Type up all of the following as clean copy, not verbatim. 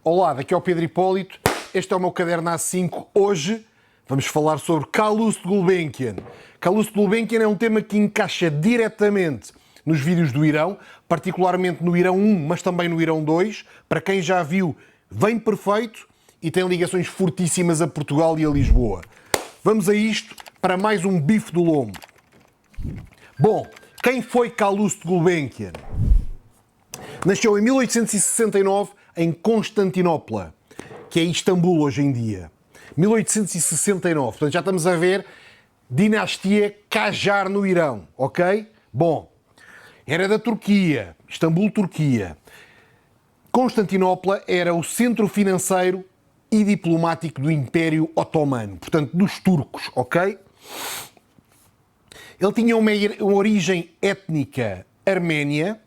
Olá, daqui é o Pedro Hipólito, este é o meu caderno A5. Hoje vamos falar sobre Calouste Gulbenkian. Calouste Gulbenkian é um tema que encaixa diretamente nos vídeos do Irão, particularmente no Irão 1, mas também no Irão 2. Para quem já viu, vem perfeito e tem ligações fortíssimas a Portugal e a Lisboa. Vamos a isto para mais um bife do lombo. Bom, quem foi Calouste Gulbenkian? Nasceu em 1869 em Constantinopla, que é Istambul hoje em dia. 1869, portanto já estamos a ver dinastia Qajar no Irão, ok? Bom, era da Turquia, Istambul, Turquia. Constantinopla era o centro financeiro e diplomático do Império Otomano, portanto dos turcos, ok? Ele tinha uma origem étnica arménia,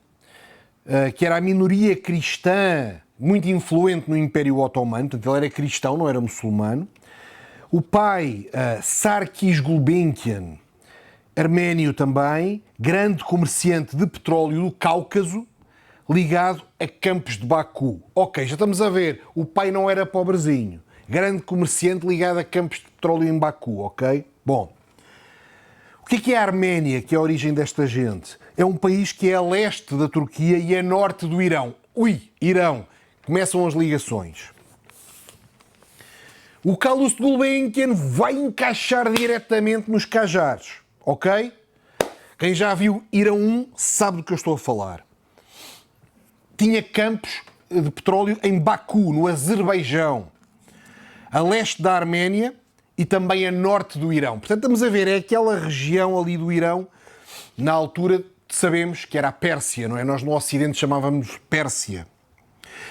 que era a minoria cristã muito influente no Império Otomano, portanto ele era cristão, não era muçulmano. O pai, Sarkis Gulbenkian, arménio também, grande comerciante de petróleo do Cáucaso, ligado a campos de Baku. Ok, já estamos a ver, o pai não era pobrezinho, grande comerciante ligado a campos de petróleo em Baku, ok? Bom, o que é a Arménia, que é a origem desta gente? É um país que é a leste da Turquia e a norte do Irão. Irão. Começam as ligações. O Calouste Gulbenkian vai encaixar diretamente nos Qajares, ok? Quem já viu Irão 1 sabe do que eu estou a falar. Tinha campos de petróleo em Baku, no Azerbaijão, a leste da Arménia e também a norte do Irão. Portanto, estamos a ver, é aquela região ali do Irão, na altura sabemos que era a Pérsia, não é? Nós no Ocidente chamávamos Pérsia.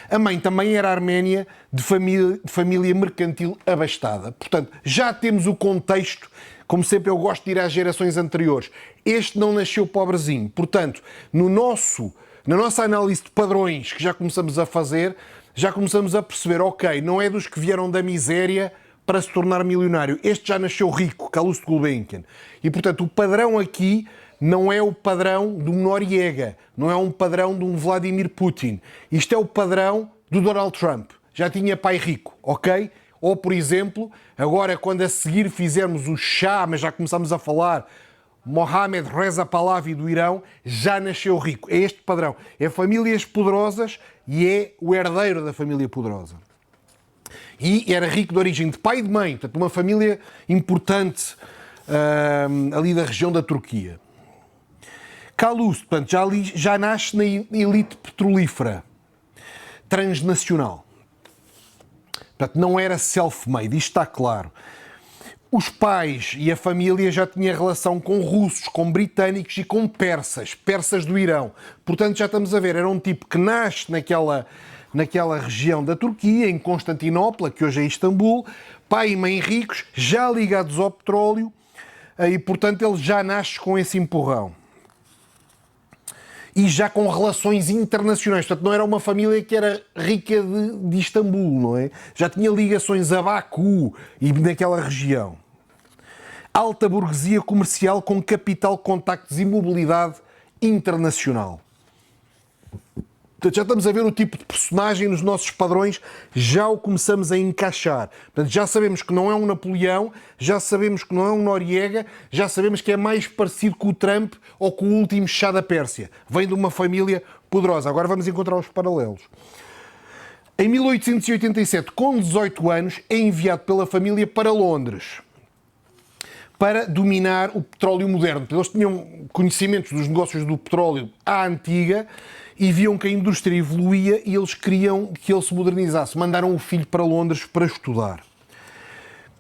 A mãe também era arménia, de família mercantil abastada. Portanto, já temos o contexto, como sempre eu gosto de ir às gerações anteriores. Este não nasceu pobrezinho. Portanto, na nossa análise de padrões que já começamos a fazer, já começamos a perceber, ok, não é dos que vieram da miséria para se tornar milionário. Este já nasceu rico, Calouste Gulbenkian. E, portanto, o padrão aqui não é o padrão de um Noriega, não é um padrão de um Vladimir Putin. Isto é o padrão do Donald Trump. Já tinha pai rico, ok? Ou, por exemplo, agora quando a seguir fizermos o Shah, mas já começamos a falar, Mohammed Reza Pahlavi do Irão, já nasceu rico. É este padrão. É famílias poderosas e é o herdeiro da família poderosa. E era rico de origem de pai e de mãe, portanto, uma família importante ali da região da Turquia. Calouste, portanto, já nasce na elite petrolífera transnacional. Portanto, não era self-made, isto está claro. Os pais e a família já tinham relação com russos, com britânicos e com persas do Irão. Portanto, já estamos a ver, era um tipo que nasce naquela região da Turquia, em Constantinopla, que hoje é Istambul, pai e mãe ricos, já ligados ao petróleo, e portanto ele já nasce com esse empurrão. E já com relações internacionais, portanto não era uma família que era rica de Istambul, não é? Já tinha ligações a Baku e naquela região. Alta burguesia comercial com capital, contactos e mobilidade internacional. Portanto, já estamos a ver o tipo de personagem nos nossos padrões, já o começamos a encaixar. Portanto, já sabemos que não é um Napoleão, já sabemos que não é um Noriega, já sabemos que é mais parecido com o Trump ou com o último Shah da Pérsia. Vem de uma família poderosa. Agora vamos encontrar os paralelos. Em 1887, com 18 anos, é enviado pela família para Londres para dominar o petróleo moderno. Eles tinham conhecimentos dos negócios do petróleo à antiga e viam que a indústria evoluía e eles queriam que ele se modernizasse. Mandaram o filho para Londres para estudar.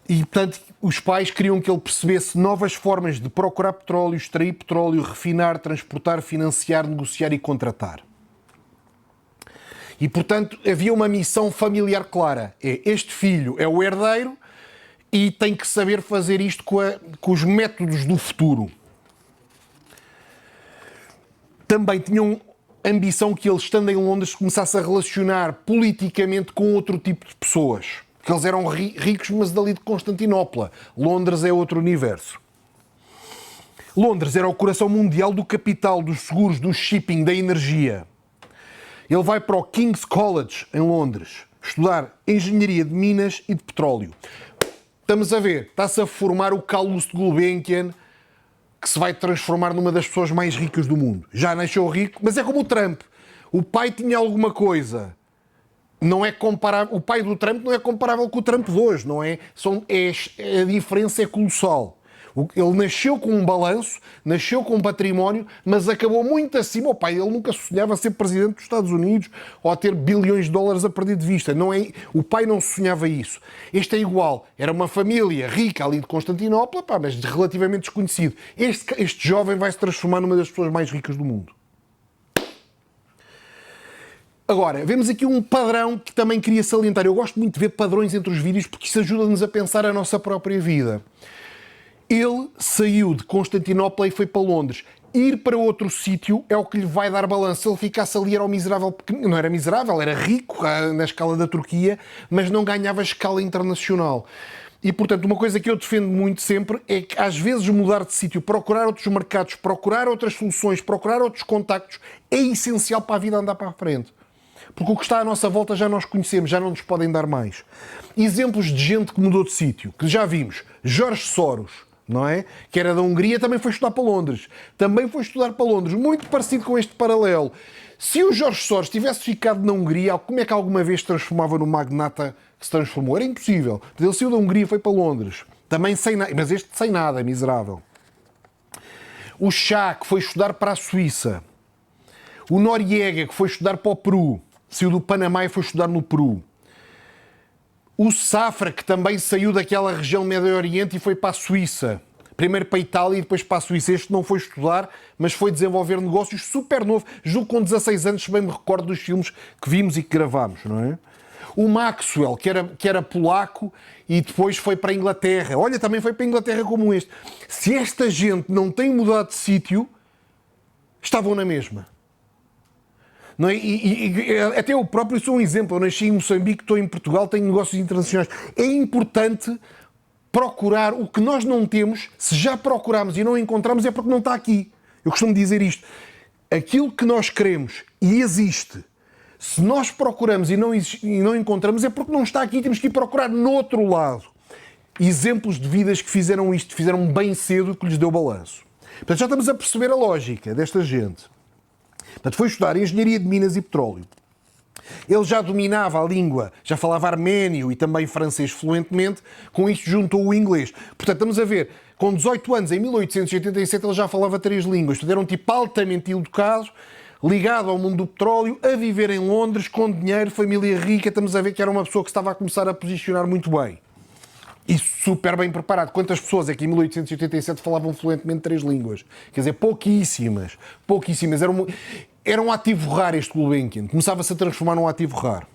E, portanto, os pais queriam que ele percebesse novas formas de procurar petróleo, extrair petróleo, refinar, transportar, financiar, negociar e contratar. E, portanto, havia uma missão familiar clara. Este filho é o herdeiro e tem que saber fazer isto com os métodos do futuro. Também tinham ambição que ele, estando em Londres, começasse a relacionar politicamente com outro tipo de pessoas. Porque eles eram ricos, mas dali de Constantinopla. Londres é outro universo. Londres era o coração mundial do capital, dos seguros, do shipping, da energia. Ele vai para o King's College, em Londres, estudar Engenharia de Minas e de Petróleo. Estamos a ver, está-se a formar o Carlos Gulbenkian, que se vai transformar numa das pessoas mais ricas do mundo. Já nasceu rico, mas é como o Trump. O pai tinha alguma coisa. Não é comparável. O pai do Trump não é comparável com o Trump de hoje, não é? A diferença é colossal. Ele nasceu com um balanço, nasceu com um património, mas acabou muito acima. O pai, ele nunca sonhava ser presidente dos Estados Unidos ou a ter bilhões de dólares a perder de vista. Não é, o pai não sonhava isso. Este é igual. Era uma família rica ali de Constantinopla, mas relativamente desconhecido. Este jovem vai se transformar numa das pessoas mais ricas do mundo. Agora, vemos aqui um padrão que também queria salientar. Eu gosto muito de ver padrões entre os vídeos porque isso ajuda-nos a pensar a nossa própria vida. Ele saiu de Constantinopla e foi para Londres. Ir para outro sítio é o que lhe vai dar balanço. Se ele ficasse ali era o miserável pequenino. Não era miserável, era rico na escala da Turquia, mas não ganhava escala internacional. E, portanto, uma coisa que eu defendo muito sempre é que, às vezes, mudar de sítio, procurar outros mercados, procurar outras soluções, procurar outros contactos, é essencial para a vida andar para a frente. Porque o que está à nossa volta já nós conhecemos, já não nos podem dar mais. Exemplos de gente que mudou de sítio, que já vimos. Jorge Soros, não é? Que era da Hungria, também foi estudar para Londres. Também foi estudar para Londres. Muito parecido com este paralelo. Se o Jorge Soros tivesse ficado na Hungria, como é que alguma vez se transformava no magnata que se transformou? Era impossível. Ele saiu da Hungria e foi para Londres. Também sem nada. Mas este sem nada, é miserável. O Chá, que foi estudar para a Suíça. O Noriega, que foi estudar para o Peru. Saiu do Panamá e foi estudar no Peru. O Safra, que também saiu daquela região Médio Oriente e foi para a Suíça. Primeiro para a Itália e depois para a Suíça. Este não foi estudar, mas foi desenvolver negócios super novo. Julgo com 16 anos, se bem me recordo dos filmes que vimos e que gravámos, não é? O Maxwell, que era polaco e depois foi para a Inglaterra. Olha, também foi para a Inglaterra como este. Se esta gente não tem mudado de sítio, estavam na mesma. Não é? Até eu próprio sou um exemplo. Eu nasci em Moçambique, estou em Portugal, tenho negócios internacionais. É importante procurar o que nós não temos. Se já procuramos e não encontramos, é porque não está aqui. Eu costumo dizer isto. Aquilo que nós queremos e existe, se nós procuramos e não encontramos, é porque não está aqui. Temos que ir procurar no outro lado. Exemplos de vidas que fizeram isto, fizeram bem cedo, que lhes deu balanço. Portanto, já estamos a perceber a lógica desta gente. Portanto, foi estudar Engenharia de Minas e Petróleo. Ele já dominava a língua, já falava arménio e também francês fluentemente, com isto juntou o inglês. Portanto, estamos a ver, com 18 anos, em 1887, ele já falava 3 línguas. Portanto, era um tipo altamente educado, ligado ao mundo do petróleo, a viver em Londres, com dinheiro, família rica. Estamos a ver que era uma pessoa que estava a começar a posicionar muito bem. E super bem preparado. Quantas pessoas é que em 1887 falavam fluentemente 3 línguas? Quer dizer, pouquíssimas. Pouquíssimas. Era um ativo raro este Gulbenkian. Começava-se a transformar num ativo raro.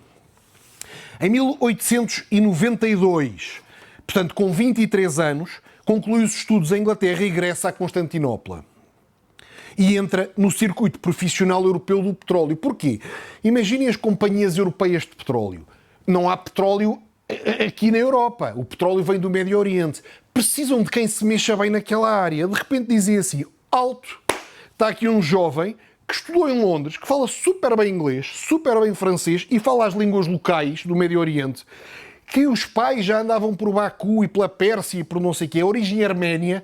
Em 1892, portanto com 23 anos, conclui os estudos em Inglaterra e regressa a Constantinopla. E entra no circuito profissional europeu do petróleo. Porquê? Imaginem as companhias europeias de petróleo. Não há petróleo aqui na Europa. O petróleo vem do Médio Oriente. Precisam de quem se mexa bem naquela área. De repente dizem assim, alto, está aqui um jovem que estudou em Londres, que fala super bem inglês, super bem francês e fala as línguas locais do Médio Oriente, que os pais já andavam por Baku e pela Pérsia e por não sei o quê, a origem arménia.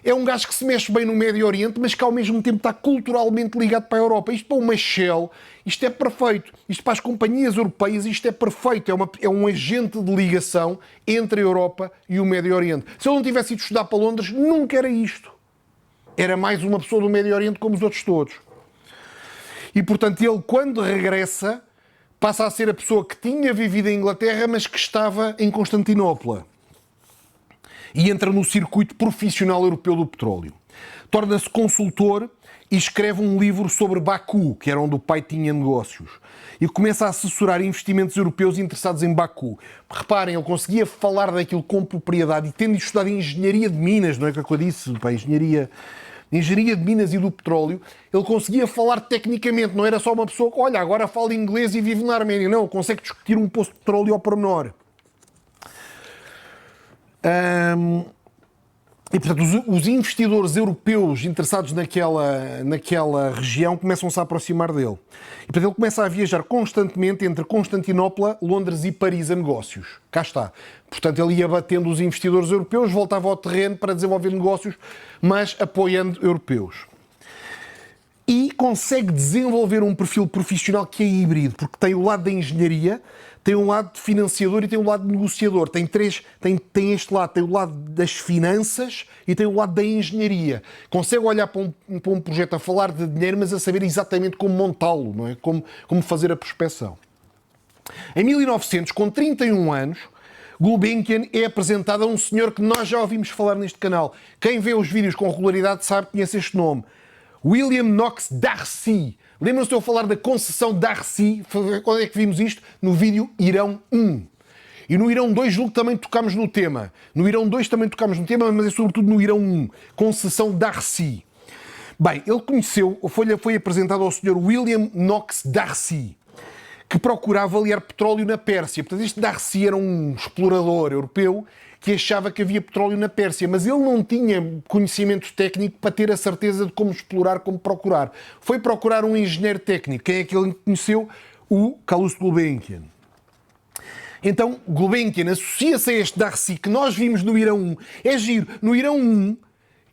É um gajo que se mexe bem no Médio Oriente, mas que ao mesmo tempo está culturalmente ligado para a Europa. Isto para uma Shell, isto é perfeito. Isto para as companhias europeias, isto é perfeito. É um agente de ligação entre a Europa e o Médio Oriente. Se ele não tivesse ido estudar para Londres, nunca era isto. Era mais uma pessoa do Médio Oriente como os outros todos. E, portanto, ele, quando regressa, passa a ser a pessoa que tinha vivido em Inglaterra, mas que estava em Constantinopla. E entra no circuito profissional europeu do petróleo. Torna-se consultor e escreve um livro sobre Baku, que era onde o pai tinha negócios. E começa a assessorar investimentos europeus interessados em Baku. Reparem, ele conseguia falar daquilo com propriedade e tendo estudado engenharia de minas, não é que eu disse, pá, engenharia de minas e do petróleo, ele conseguia falar tecnicamente, não era só uma pessoa que, olha, agora fala inglês e vive na Arménia. Não, ele consegue discutir um poço de petróleo ao pormenor. E, portanto, os investidores europeus interessados naquela região começam-se a aproximar dele. E, portanto, ele começa a viajar constantemente entre Constantinopla, Londres e Paris a negócios. Cá está. Portanto, ele ia batendo os investidores europeus, voltava ao terreno para desenvolver negócios, mas apoiando europeus. E consegue desenvolver um perfil profissional que é híbrido, porque tem o lado da engenharia, tem um lado de financiador e tem um lado de negociador. Tem este lado, tem o lado das finanças e tem o lado da engenharia. Consegue olhar para um projeto a falar de dinheiro, mas a saber exatamente como montá-lo, não é? Como fazer a prospecção. Em 1900, com 31 anos, Gulbenkian é apresentado a um senhor que nós já ouvimos falar neste canal. Quem vê os vídeos com regularidade sabe, conhece este nome. William Knox D'Arcy. Lembram-se de eu falar da concessão D'Arcy? Quando é que vimos isto? No vídeo Irão 1. E no Irão 2 julgo que também tocámos no tema. No Irão 2 também tocámos no tema, mas é sobretudo no Irão 1. Concessão D'Arcy. Bem, ele conheceu, foi apresentado ao Sr. William Knox D'Arcy, que procurava aliar petróleo na Pérsia. Portanto, este D'Arcy era um explorador europeu que achava que havia petróleo na Pérsia, mas ele não tinha conhecimento técnico para ter a certeza de como explorar, como procurar. Foi procurar um engenheiro técnico. Quem é que ele conheceu? O Calouste Gulbenkian. Então, Gulbenkian associa-se a este D'Arcy que nós vimos no Irão 1. É giro. No Irão 1,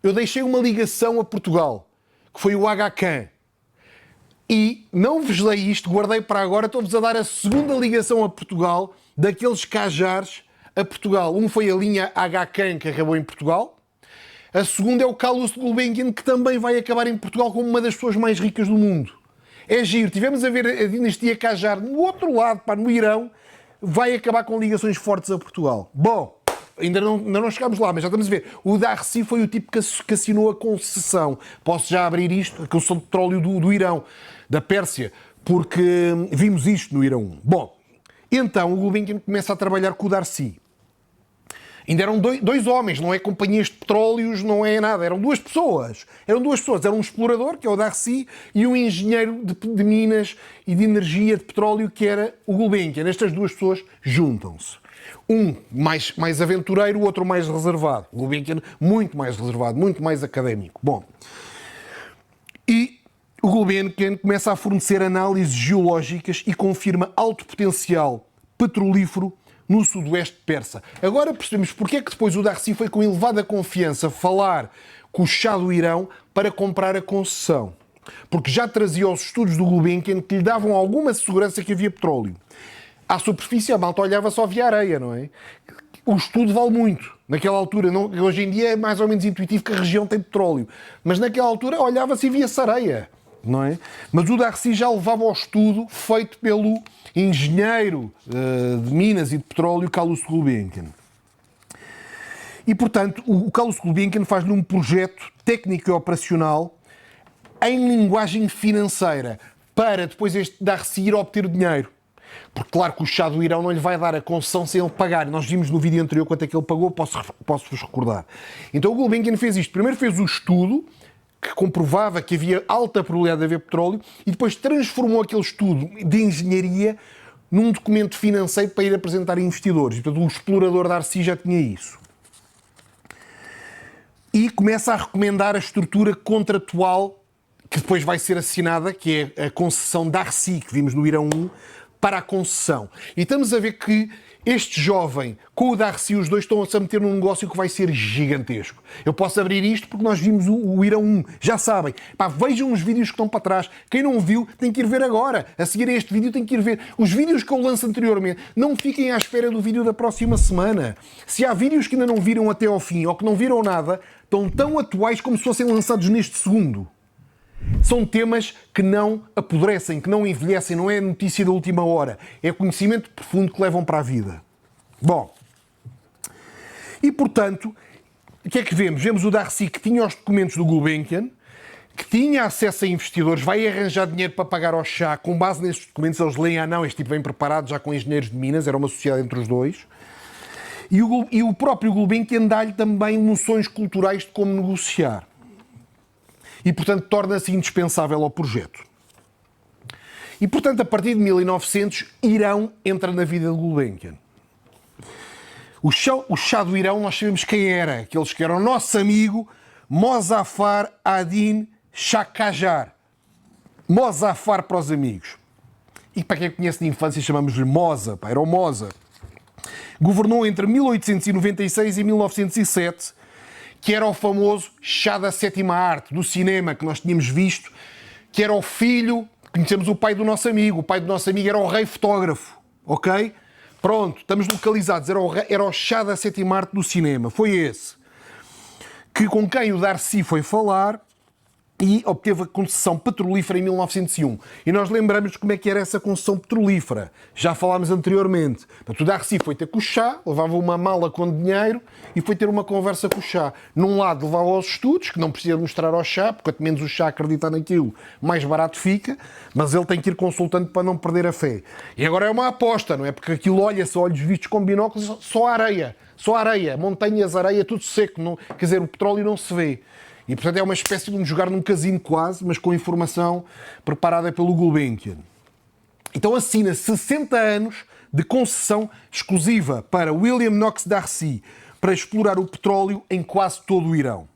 eu deixei uma ligação a Portugal, que foi o Aga Khan. E não vos leio isto, guardei para agora, estou-vos a dar a segunda ligação a Portugal daqueles Qajares a Portugal. Um foi a linha Aga Khan, que acabou em Portugal. A segunda é o Calouste Gulbenkian, que também vai acabar em Portugal como uma das pessoas mais ricas do mundo. É giro. Tivemos a ver a dinastia Qajar no outro lado, no Irão, vai acabar com ligações fortes a Portugal. Bom, ainda não chegámos lá, mas já estamos a ver. O D'Arcy foi o tipo que assinou a concessão. Posso já abrir isto, a concessão de petróleo do Irão, da Pérsia, porque vimos isto no Irão 1. Bom, então o Gulbenkian começa a trabalhar com o D'Arcy. Ainda eram dois homens, não é companhias de petróleos, não é nada. Eram duas pessoas. Era um explorador, que é o D'Arcy, e um engenheiro de minas e de energia de petróleo, que era o Gulbenkian. Estas duas pessoas juntam-se. Um mais aventureiro, o outro mais reservado. O Gulbenkian muito mais reservado, muito mais académico. Bom, e o Gulbenkian começa a fornecer análises geológicas e confirma alto potencial petrolífero no sudoeste persa. Agora percebemos porque é que depois o D'Arcy foi com elevada confiança falar com o Shah do Irão para comprar a concessão. Porque já trazia os estudos do Gulbenkian que lhe davam alguma segurança que havia petróleo. À superfície a malta olhava só via areia, não é? O estudo vale muito. Naquela altura, hoje em dia é mais ou menos intuitivo que a região tem petróleo. Mas naquela altura olhava-se e via-se areia, não é? Mas o D'Arcy já levava ao estudo feito pelo engenheiro de minas e de petróleo Calouste Gulbenkian. E, portanto, o Calouste Gulbenkian faz-lhe um projeto técnico e operacional em linguagem financeira para depois este D'Arcy ir obter o dinheiro. Porque, claro, que o Shah do Irão não lhe vai dar a concessão sem ele pagar. Nós vimos no vídeo anterior quanto é que ele pagou, posso-vos recordar. Então o Gulbenkian fez isto. Primeiro fez o estudo, que comprovava que havia alta probabilidade de haver petróleo, e depois transformou aquele estudo de engenharia num documento financeiro para ir apresentar a investidores. Portanto, o explorador D'Arcy já tinha isso. E começa a recomendar a estrutura contratual que depois vai ser assinada, que é a concessão D'Arcy, que vimos no Irão 1, para a concessão. E estamos a ver que este jovem, com o D'Arcy, os dois estão-se a meter num negócio que vai ser gigantesco. Eu posso abrir isto porque nós vimos o Irão 1. Já sabem. Pá, vejam os vídeos que estão para trás. Quem não viu tem que ir ver agora. A seguir a este vídeo tem que ir ver. Os vídeos que eu lanço anteriormente, não fiquem à espera do vídeo da próxima semana. Se há vídeos que ainda não viram até ao fim ou que não viram nada, estão tão atuais como se fossem lançados neste segundo. São temas que não apodrecem, que não envelhecem, não é notícia da última hora. É conhecimento profundo que levam para a vida. Bom, e portanto, o que é que vemos? Vemos o D'Arcy que tinha os documentos do Gulbenkian, que tinha acesso a investidores, vai arranjar dinheiro para pagar ao Shah, com base nesses documentos, eles leem, não, este tipo vem preparado já com engenheiros de minas, era uma sociedade entre os dois. E o próprio Gulbenkian dá-lhe também noções culturais de como negociar. E, portanto, torna-se indispensável ao projeto. E, portanto, a partir de 1900, Irão entra na vida de Gulbenkian. O Shah do Irão, nós sabemos quem era. Aqueles que eram o nosso amigo Mozaffar ad-Din Shah Qajar. Mozaffar para os amigos. E para quem conhece de infância, chamamos-lhe Moza. Era o Moza. Governou entre 1896 e 1907, que era o famoso Shah da sétima arte, do cinema, que nós tínhamos visto, que era o filho, conhecemos o pai do nosso amigo. O pai do nosso amigo era o rei fotógrafo. Ok? Pronto, estamos localizados. Era o Shah da sétima arte do cinema. Foi esse. Com quem o Darcy foi falar e obteve a concessão petrolífera em 1901. E nós lembramos como é que era essa concessão petrolífera. Já falámos anteriormente. Portanto, o Darcy foi ter com o Shah, levava uma mala com dinheiro e foi ter uma conversa com o Shah. Num lado levava aos estudos, que não precisa mostrar ao Shah, porque quanto menos o Shah acreditar naquilo, mais barato fica, mas ele tem que ir consultando para não perder a fé. E agora é uma aposta, não é? Porque aquilo olha-se a olhos vistos com binóculos, só areia. Só areia, montanhas, areia, tudo seco. Não, quer dizer, o petróleo não se vê. E, portanto, é uma espécie de jogar num casino quase, mas com informação preparada pelo Gulbenkian. Então assina 60 anos de concessão exclusiva para William Knox Darcy para explorar o petróleo em quase todo o Irão.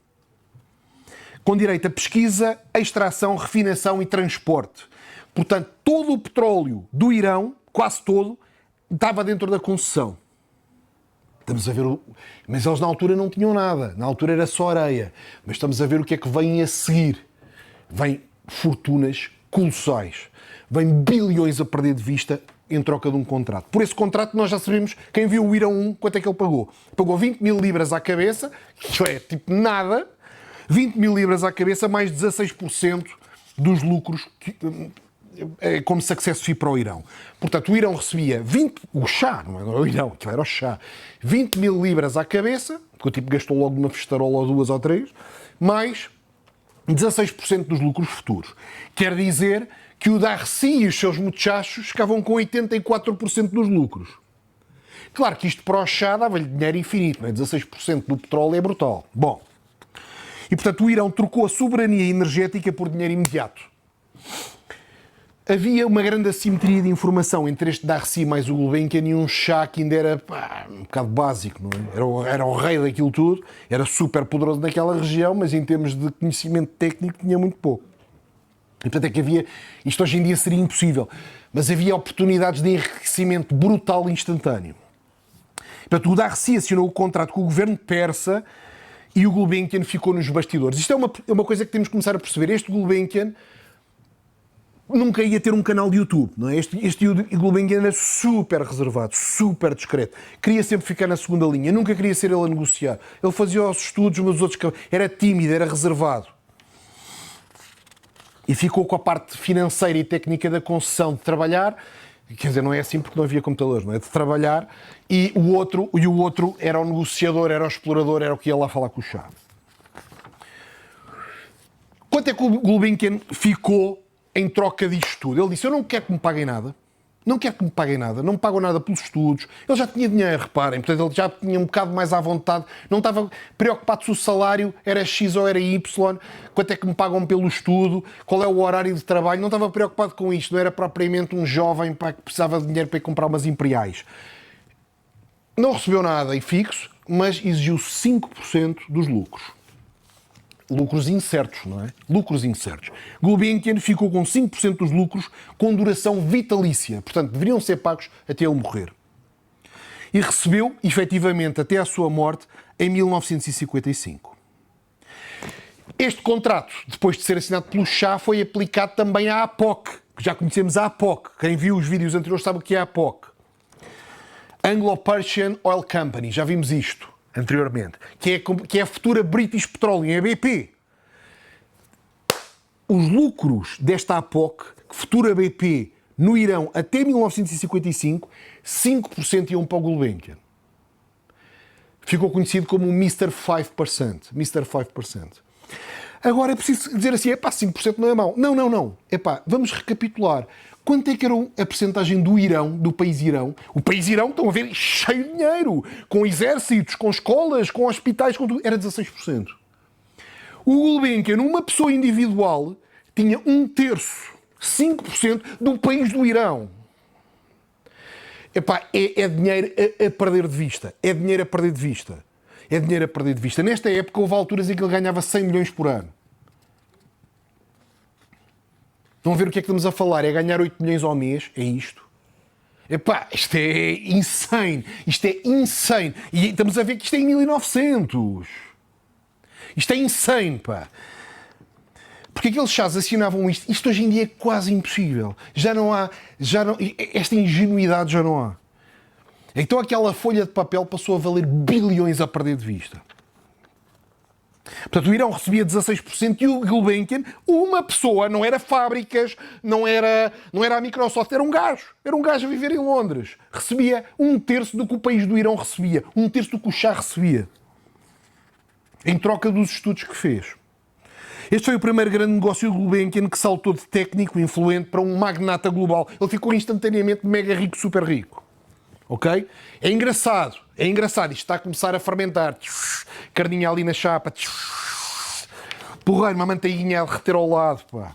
Com direito a pesquisa, extração, refinação e transporte. Portanto, todo o petróleo do Irão, quase todo, estava dentro da concessão. Estamos a ver Mas eles na altura não tinham nada. Na altura era só areia. Mas estamos a ver o que é que vem a seguir. Vem fortunas colossais. Vem bilhões a perder de vista em troca de um contrato. Por esse contrato nós já sabemos, quem viu o Irão 1, quanto é que ele pagou? Pagou 20 mil libras à cabeça, que é tipo nada, 20 mil libras à cabeça, mais 16% dos lucros como success fee para o Irão. Portanto, o Irão recebia o Shah, não era o Irão, aquilo era o Shah, 20 mil libras à cabeça, que o tipo gastou logo numa festarola ou duas ou três, mais 16% dos lucros futuros. Quer dizer que o Darcy e os seus muchachos ficavam com 84% dos lucros. Claro que isto para o Shah dava-lhe dinheiro infinito, não é? 16% do petróleo é brutal. Bom, e portanto o Irão trocou a soberania energética por dinheiro imediato. Havia uma grande assimetria de informação entre este Darcy mais o Gulbenkian e um Shah que ainda era um bocado básico, não é? Era o rei daquilo tudo, era super poderoso naquela região, mas em termos de conhecimento técnico tinha muito pouco. E portanto é que havia, isto hoje em dia seria impossível, mas havia oportunidades de enriquecimento brutal e instantâneo. Portanto, o Darcy assinou o contrato com o governo persa e o Gulbenkian ficou nos bastidores. Isto é uma coisa que temos que começar a perceber. Este Gulbenkian nunca ia ter um canal de YouTube, não é? Este Gulbenkian era super reservado, super discreto. Queria sempre ficar na segunda linha, nunca queria ser ele a negociar. Ele fazia os estudos, mas os outros... Era tímido, era reservado. E ficou com a parte financeira e técnica da concessão de trabalhar, quer dizer, não é assim porque não havia computadores, não é? De trabalhar, e o outro era o negociador, era o explorador, era o que ia lá falar com o Shah. Quanto é que o Gulbenkian ficou em troca disto tudo? Ele disse, eu não quero que me paguem nada, não me pagam nada pelos estudos. Ele já tinha dinheiro, reparem, portanto ele já tinha um bocado mais à vontade, não estava preocupado se o salário era X ou era Y, quanto é que me pagam pelo estudo, qual é o horário de trabalho, não estava preocupado com isto, não era propriamente um jovem que precisava de dinheiro para ir comprar umas imperiais. Não recebeu nada em fixo, mas exigiu 5% dos lucros. Lucros incertos, não é? Lucros incertos. Gulbenkian ficou com 5% dos lucros com duração vitalícia. Portanto, deveriam ser pagos até ele morrer. E recebeu, efetivamente, até à sua morte, em 1955. Este contrato, depois de ser assinado pelo Shah, foi aplicado também à APOC. Já conhecemos a APOC. Quem viu os vídeos anteriores sabe o que é a APOC. Anglo-Persian Oil Company. Já vimos isto anteriormente, que é a futura British Petroleum, a BP. Os lucros desta APOC, futura BP, no Irão até 1955, 5% iam para o Gulbenkian. Ficou conhecido como o Mr. 5%. Mr. 5%. Agora é preciso dizer assim, 5% não é mau. Não. Vamos recapitular. Quanto é que era a percentagem do Irão, do país Irão? O país Irão, estão a ver, cheio de dinheiro, com exércitos, com escolas, com hospitais, com tudo. Era 16%. O Gulbenkian, uma pessoa individual, tinha 1/3, 5% do país do Irão. epá, é dinheiro a perder de vista. É dinheiro a perder de vista. É dinheiro a perder de vista. Nesta época houve alturas em que ele ganhava 100 milhões por ano. Estão a ver o que é que estamos a falar? É ganhar 8 milhões ao mês? É isto? Epá, isto é insane. Isto é insane. E estamos a ver que isto é em 1900. Isto é insane, pá. Porque aqueles chás assinavam isto. Isto hoje em dia é quase impossível. Já não há... esta ingenuidade já não há. Então aquela folha de papel passou a valer bilhões a perder de vista. Portanto, o Irão recebia 16% e o Gulbenkian, uma pessoa, não era fábricas, não era a Microsoft, era um gajo. Era um gajo a viver em Londres. Recebia 1/3 do que o país do Irão recebia. 1/3 do que o chá recebia. Em troca dos estudos que fez. Este foi o primeiro grande negócio do Gulbenkian que saltou de técnico influente para um magnata global. Ele ficou instantaneamente mega rico, super rico. Ok? É engraçado. É engraçado. Isto está a começar a fermentar. Carninha ali na chapa. Porreiro, uma manteiguinha a derreter ao lado, pá.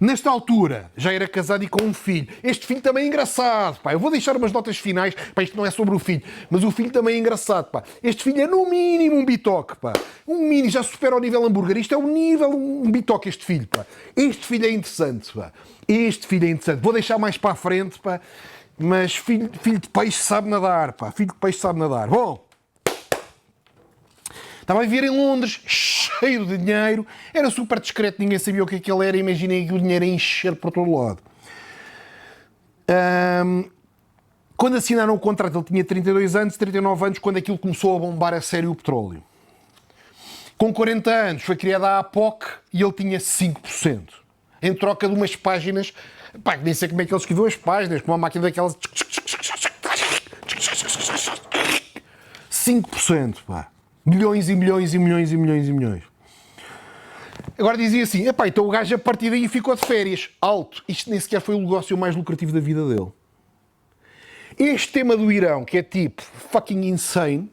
Nesta altura, já era casado e com um filho. Este filho também é engraçado, pá. Eu vou deixar umas notas finais. Pá, isto não é sobre o filho. Mas o filho também é engraçado, pá. Este filho é no mínimo um bitoque, pá. Um mínimo, já supera o nível hambúrguer. Isto é um nível, um bitoque, este filho, pá. Este filho é interessante, pá. Este filho é interessante. Vou deixar mais para a frente, pá. Mas filho de peixe sabe nadar, pá. Filho de peixe sabe nadar. Bom, estava a viver em Londres, cheio de dinheiro. Era super discreto, ninguém sabia o que ele era. Imaginem que o dinheiro ia encher por todo lado. Quando assinaram o contrato, ele tinha 32 anos, 39 anos, quando aquilo começou a bombar a sério o petróleo. Com 40 anos foi criada a APOC e ele tinha 5%. Em troca de umas páginas... Pá, nem sei como é que ele escreveu as páginas, com uma máquina daquelas... 5%, pá. Milhões e milhões e milhões e milhões e milhões. Agora dizia assim, epá, então o gajo a partir daí ficou de férias. Alto. Isto nem sequer foi o negócio mais lucrativo da vida dele. Este tema do Irão, que é tipo fucking insane,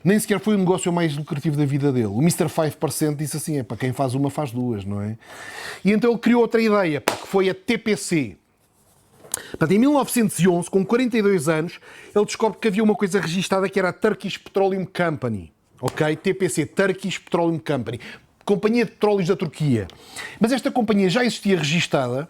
nem sequer foi o negócio mais lucrativo da vida dele. O Mr. 5% disse assim, para quem faz uma faz duas, não é? E então ele criou outra ideia, pá, que foi a TPC. Portanto, em 1911, com 42 anos, ele descobre que havia uma coisa registada que era a Turkish Petroleum Company. Ok? TPC, Turkish Petroleum Company. Companhia de Petróleos da Turquia. Mas esta companhia já existia registada,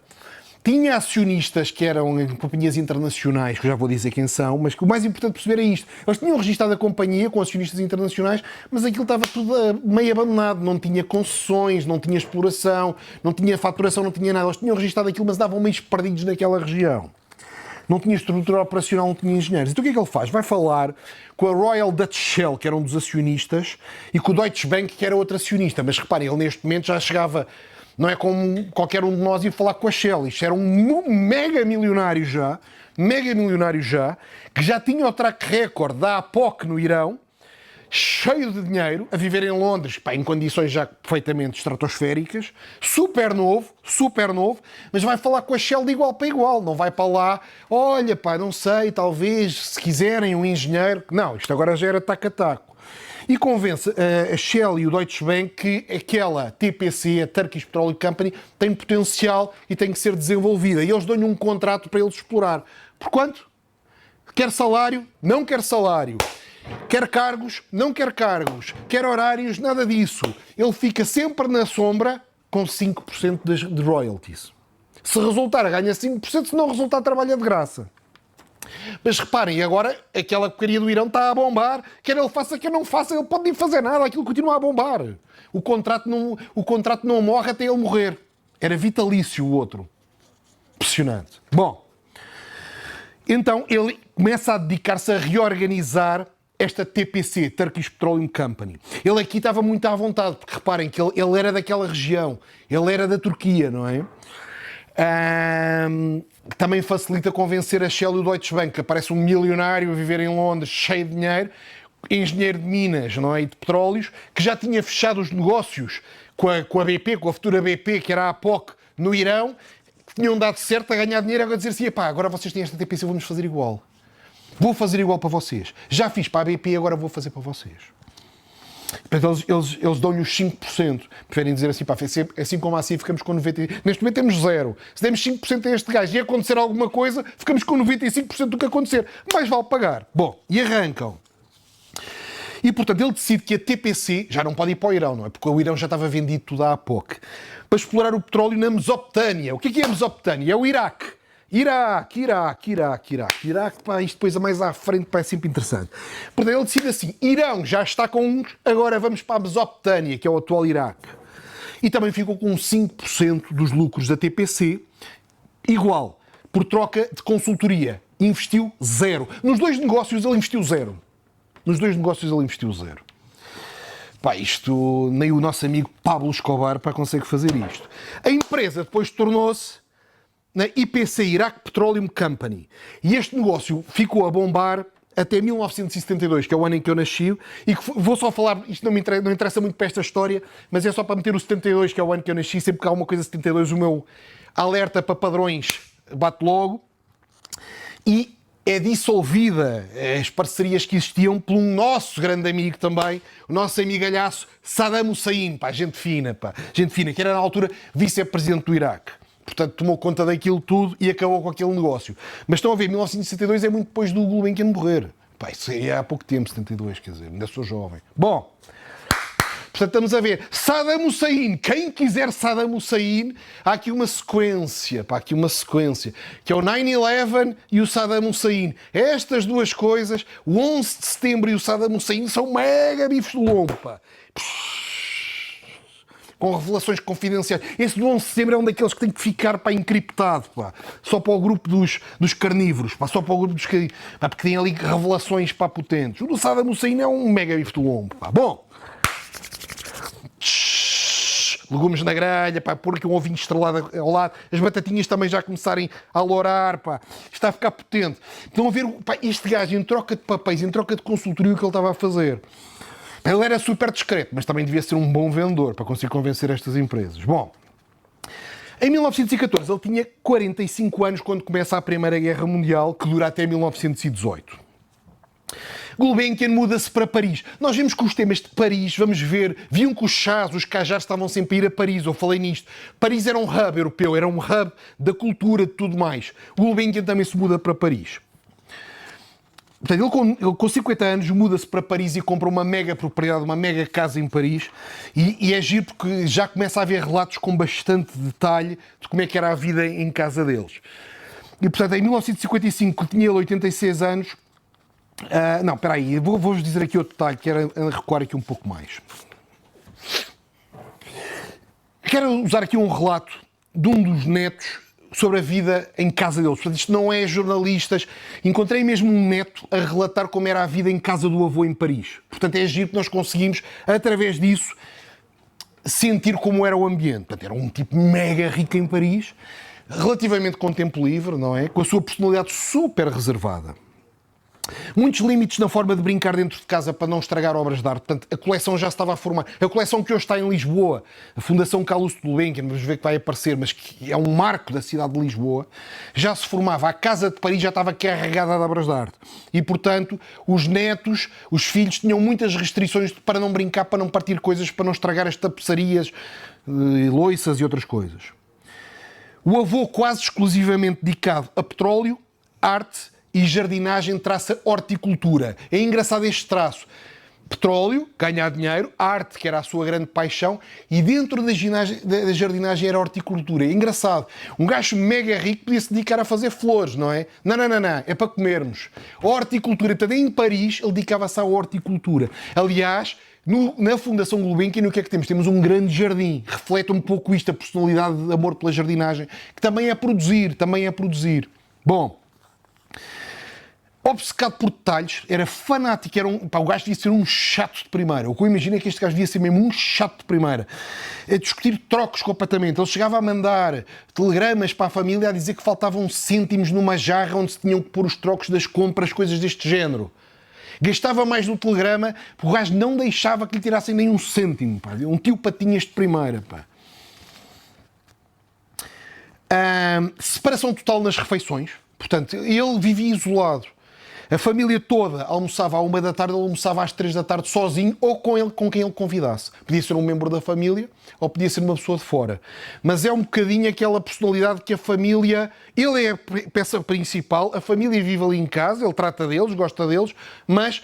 tinha acionistas que eram em companhias internacionais, que eu já vou dizer quem são, mas que o mais importante perceber é isto. Eles tinham registado a companhia com acionistas internacionais, mas aquilo estava tudo meio abandonado. Não tinha concessões, não tinha exploração, não tinha faturação, não tinha nada. Eles tinham registado aquilo, mas davam meio perdidos naquela região. Não tinha estrutura operacional, não tinha engenheiros. Então o que é que ele faz? Vai falar com a Royal Dutch Shell, que era um dos acionistas, e com o Deutsche Bank, que era outro acionista. Mas reparem, ele neste momento já chegava... Não é como qualquer um de nós ir falar com a Shell. Isto era um mega milionário já, que já tinha o track record da APOC no Irão, cheio de dinheiro, a viver em Londres, pá, em condições já perfeitamente estratosféricas, super novo, mas vai falar com a Shell de igual para igual. Não vai para lá, olha, pá, não sei, talvez, se quiserem, um engenheiro. Não, isto agora já era taco a taco. E convence a Shell e o Deutsche Bank que aquela TPC, a Turkish Petroleum Company, tem potencial e tem que ser desenvolvida. E eles dão-lhe um contrato para eles explorar. Por quanto? Quer salário? Não quer salário. Quer cargos? Não quer cargos. Quer horários? Nada disso. Ele fica sempre na sombra com 5% de royalties. Se resultar, ganha 5%, se não resultar, trabalha de graça. Mas reparem, agora aquela porcaria do Irão está a bombar, quer ele faça, quer não faça, ele pode nem fazer nada, aquilo continua a bombar. O contrato não morre até ele morrer. Era vitalício o outro. Impressionante. Bom, então ele começa a dedicar-se a reorganizar esta TPC, Turkish Petroleum Company. Ele aqui estava muito à vontade, porque reparem que ele era daquela região, ele era da Turquia, não é? Também facilita convencer a Shell e o Deutsche Bank, que aparece um milionário a viver em Londres, cheio de dinheiro, engenheiro de minas, não é? E de petróleos, que já tinha fechado os negócios com a BP, com a futura BP, que era a APOC, no Irão, que tinham dado certo a ganhar dinheiro, agora dizer assim, pá, agora vocês têm esta TPC, vamos fazer igual. Vou fazer igual para vocês. Já fiz para a BP, agora vou fazer para vocês. Portanto, eles dão-lhe os 5%. Preferem dizer assim, pá, assim como assim ficamos com 90%. Neste momento temos 0. Se demos 5% a este gajo e acontecer alguma coisa, ficamos com 95% do que acontecer. Mais vale pagar. Bom, e arrancam. E, portanto, ele decide que a TPC já não pode ir para o Irão, não é? Porque o Irão já estava vendido tudo à POC. Para explorar o petróleo na Mesopotâmia. O que é a Mesopotâmia? É o Iraque. Iraque, pá, isto depois a mais à frente, pá, é sempre interessante. Portanto, ele decide assim, Irão já está com uns, agora vamos para a Mesopotâmia, que é o atual Iraque. E também ficou com 5% dos lucros da TPC, igual, por troca de consultoria. Investiu 0. Nos dois negócios ele investiu 0. Pá, isto nem o nosso amigo Pablo Escobar, pá, consegue fazer isto. A empresa depois tornou-se na IPC, Iraq Petroleum Company. E este negócio ficou a bombar até 1972, que é o ano em que eu nasci, e que vou só falar, isto não interessa muito para esta história, mas é só para meter o 72, que é o ano que eu nasci, sempre que há uma coisa 72, o meu alerta para padrões bate logo. E é dissolvida as parcerias que existiam por um nosso grande amigo também, o nosso amigalhaço Saddam Hussein, pá, gente fina, que era na altura vice-presidente do Iraque. Portanto, tomou conta daquilo tudo e acabou com aquele negócio. Mas estão a ver, 1962 é muito depois do Gulbenkian morrer. Pá, isso é há pouco tempo, 72, quer dizer, ainda sou jovem. Bom, portanto, estamos a ver Saddam Hussein. Quem quiser Saddam Hussein, há aqui uma sequência, que é o 9/11 e o Saddam Hussein. Estas duas coisas, o 11 de setembro e o Saddam Hussein, são mega bifes do lombo, pá. Com revelações confidenciais. Esse do 11 de setembro é um daqueles que tem que ficar, pá, encriptado, pá. Só para o grupo dos carnívoros, pá. Só para o grupo dos carnívoros, pá, porque tem ali revelações, pá, potentes. O do Saddam Hussein é um mega bife do lombo, pá. Bom. Legumes na grelha, pá, pôr aqui um ovinho estrelado ao lado, as batatinhas também já começarem a lourar, pá. Está a ficar potente. Estão a ver, pá, este gajo, em troca de papéis, em troca de consultoria, o que ele estava a fazer. Ele era super discreto, mas também devia ser um bom vendedor para conseguir convencer estas empresas. Bom, em 1914 ele tinha 45 anos quando começa a Primeira Guerra Mundial, que dura até 1918. Gulbenkian muda-se para Paris. Nós vemos que os temas de Paris, vamos ver, viam que os chás, os cajares estavam sempre a ir a Paris, eu falei nisto. Paris era um hub europeu, era um hub da cultura, de tudo mais. Gulbenkian também se muda para Paris. Portanto, ele com 50 anos muda-se para Paris e compra uma mega propriedade, uma mega casa em Paris, e é giro porque já começa a haver relatos com bastante detalhe de como é que era a vida em casa deles. E, portanto, em 1955, tinha ele 86 anos. Não, espera aí, vou-vos dizer aqui outro detalhe, que era recuar aqui um pouco mais. Quero usar aqui um relato de um dos netos sobre a vida em casa deles. Portanto, isto não é jornalistas. Encontrei mesmo um neto a relatar como era a vida em casa do avô em Paris. Portanto, é giro que nós conseguimos, através disso, sentir como era o ambiente. Portanto, era um tipo mega rico em Paris, relativamente com tempo livre, não é? Com a sua personalidade super reservada. Muitos limites na forma de brincar dentro de casa para não estragar obras de arte. Portanto, a coleção já estava a formar. A coleção que hoje está em Lisboa, a Fundação Carlos Gulbenkian, vamos ver que vai aparecer, mas que é um marco da cidade de Lisboa, já se formava. A Casa de Paris já estava carregada de obras de arte. E, portanto, os netos, os filhos, tinham muitas restrições para não brincar, para não partir coisas, para não estragar as tapeçarias, loiças e outras coisas. O avô quase exclusivamente dedicado a petróleo, arte e jardinagem, traça horticultura. É engraçado este traço. Petróleo, ganhar dinheiro, arte, que era a sua grande paixão, e dentro da jardinagem era horticultura. É engraçado. Um gajo mega rico podia se dedicar a fazer flores, não é? Não, é para comermos. Horticultura. Portanto, em Paris, ele dedicava-se à horticultura. Aliás, na Fundação Gulbenkian, o que é que temos? Temos um grande jardim. Reflete um pouco isto, a personalidade de amor pela jardinagem, que também é produzir. Bom, obcecado por detalhes, era fanático, o gajo devia ser um chato de primeira. O que eu imagino é que este gajo devia ser mesmo um chato de primeira. A discutir trocos completamente. Ele chegava a mandar telegramas para a família a dizer que faltavam cêntimos numa jarra onde se tinham que pôr os trocos das compras, coisas deste género. Gastava mais no telegrama, porque o gajo não deixava que lhe tirassem nem um cêntimo. Pá. Um tio patinhas de primeira. Pá. Separação total nas refeições. Portanto, ele vivia isolado. A família toda almoçava à 1 da tarde, ele almoçava às 3 da tarde sozinho ou com quem ele convidasse. Podia ser um membro da família ou podia ser uma pessoa de fora. Mas é um bocadinho aquela personalidade que a família... Ele é a peça principal, a família vive ali em casa, ele trata deles, gosta deles, mas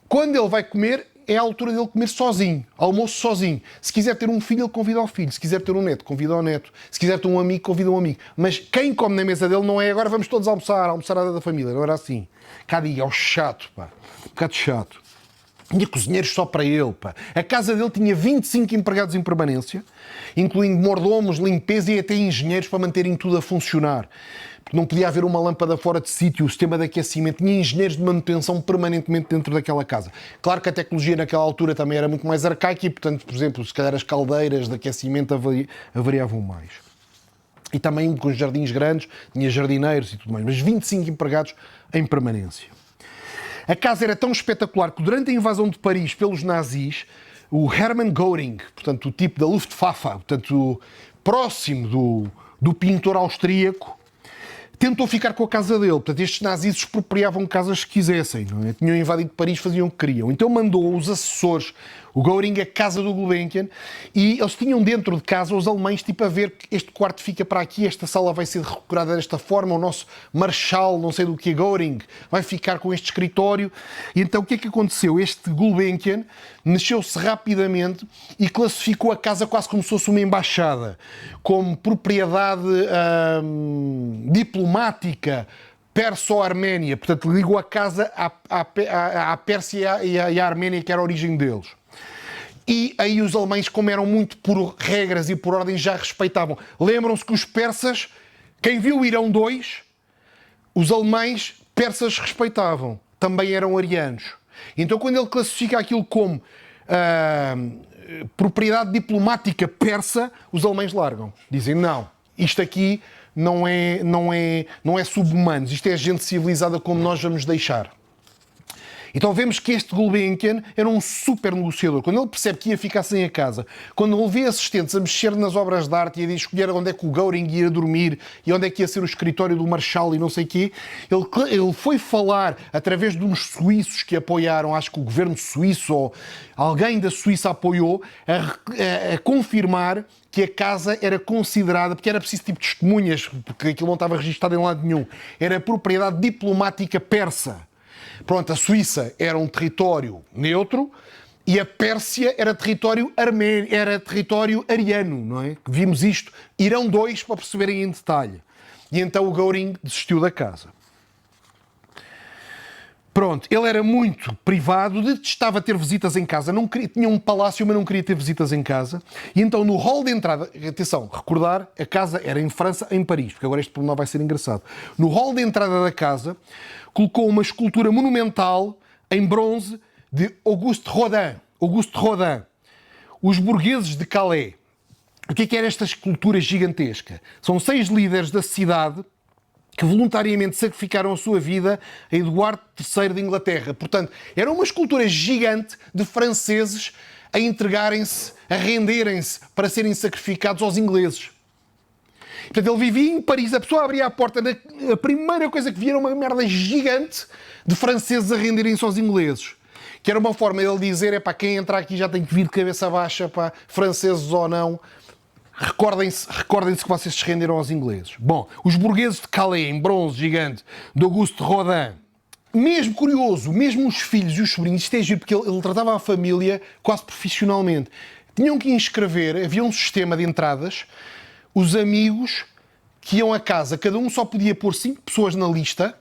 quando ele vai comer, é a altura dele comer sozinho, almoço sozinho. Se quiser ter um filho, ele convida o filho. Se quiser ter um neto, convida o neto. Se quiser ter um amigo, convida um amigo. Mas quem come na mesa dele não é agora vamos todos almoçar a da família. Não era assim. Cada dia, é chato, pá. Um bocado chato. Tinha cozinheiros só para ele, pá. A casa dele tinha 25 empregados em permanência, incluindo mordomos, limpeza e até engenheiros para manterem tudo a funcionar. Porque não podia haver uma lâmpada fora de sítio, o sistema de aquecimento, tinha engenheiros de manutenção permanentemente dentro daquela casa. Claro que a tecnologia naquela altura também era muito mais arcaica e, portanto, por exemplo, se calhar as caldeiras de aquecimento variavam mais. E também com jardins grandes, tinha jardineiros e tudo mais, mas 25 empregados em permanência. A casa era tão espetacular que durante a invasão de Paris pelos nazis, o Hermann Göring, portanto o tipo da Luftwaffe, portanto próximo do pintor austríaco, tentou ficar com a casa dele. Portanto, estes nazis expropriavam casas que quisessem, não é? Tinham invadido Paris, faziam o que queriam. Então mandou os assessores, o Göring, a casa do Gulbenkian, e eles tinham dentro de casa os alemães, tipo, a ver que este quarto fica para aqui, esta sala vai ser decorada desta forma, o nosso marechal, não sei do que, Göring, vai ficar com este escritório. E então o que é que aconteceu? Este Gulbenkian mexeu-se rapidamente e classificou a casa quase como se fosse uma embaixada, como propriedade diplomática perso-arménia. Portanto, ligou a casa à Pérsia e à Arménia, que era a origem deles. E aí os alemães, como eram muito por regras e por ordem, já respeitavam. Lembram-se que os persas, quem viu Irão 2, os alemães persas respeitavam. Também eram arianos. Então, quando ele classifica aquilo como propriedade diplomática persa, os alemães largam. Dizem, não, isto aqui não é sub-humanos, isto é gente civilizada como nós vamos deixar. Então vemos que este Gulbenkian era um super negociador. Quando ele percebe que ia ficar sem a casa, quando ele vê assistentes a mexer nas obras de arte e a escolher onde é que o Göring ia dormir e onde é que ia ser o escritório do Marechal e não sei o quê, ele foi falar através de uns suíços que apoiaram, acho que o governo suíço ou alguém da Suíça apoiou, a confirmar que a casa era considerada, porque era preciso tipo testemunhas, porque aquilo não estava registado em lado nenhum, era propriedade diplomática persa. Pronto, a Suíça era um território neutro e a Pérsia era território armênio, era território ariano, não é? Vimos isto, Irão 2, para perceberem em detalhe. E então o Göring desistiu da casa. Pronto, ele era muito privado, detestava ter visitas em casa, não queria, tinha um palácio, mas não queria ter visitas em casa. E então no hall de entrada, atenção, recordar, a casa era em França, em Paris, porque agora este problema vai ser engraçado. No hall de entrada da casa, colocou uma escultura monumental em bronze de Auguste Rodin. Auguste Rodin. Os burgueses de Calais. O que era esta escultura gigantesca? São 6 líderes da cidade que voluntariamente sacrificaram a sua vida a Eduardo III de Inglaterra. Portanto, era uma escultura gigante de franceses a entregarem-se, a renderem-se para serem sacrificados aos ingleses. Portanto, ele vivia em Paris, a pessoa abria a porta, a primeira coisa que via era uma merda gigante de franceses a renderem-se aos ingleses. Que era uma forma de ele dizer, é pá, quem entrar aqui já tem que vir de cabeça baixa, pá, franceses ou não. Recordem-se que vocês se renderam aos ingleses. Bom, os burgueses de Calais, em bronze gigante, de Auguste Rodin. Mesmo curioso, mesmo os filhos e os sobrinhos, isto é giro, porque ele tratava a família quase profissionalmente. Tinham que inscrever, havia um sistema de entradas, os amigos que iam a casa, cada um só podia pôr 5 pessoas na lista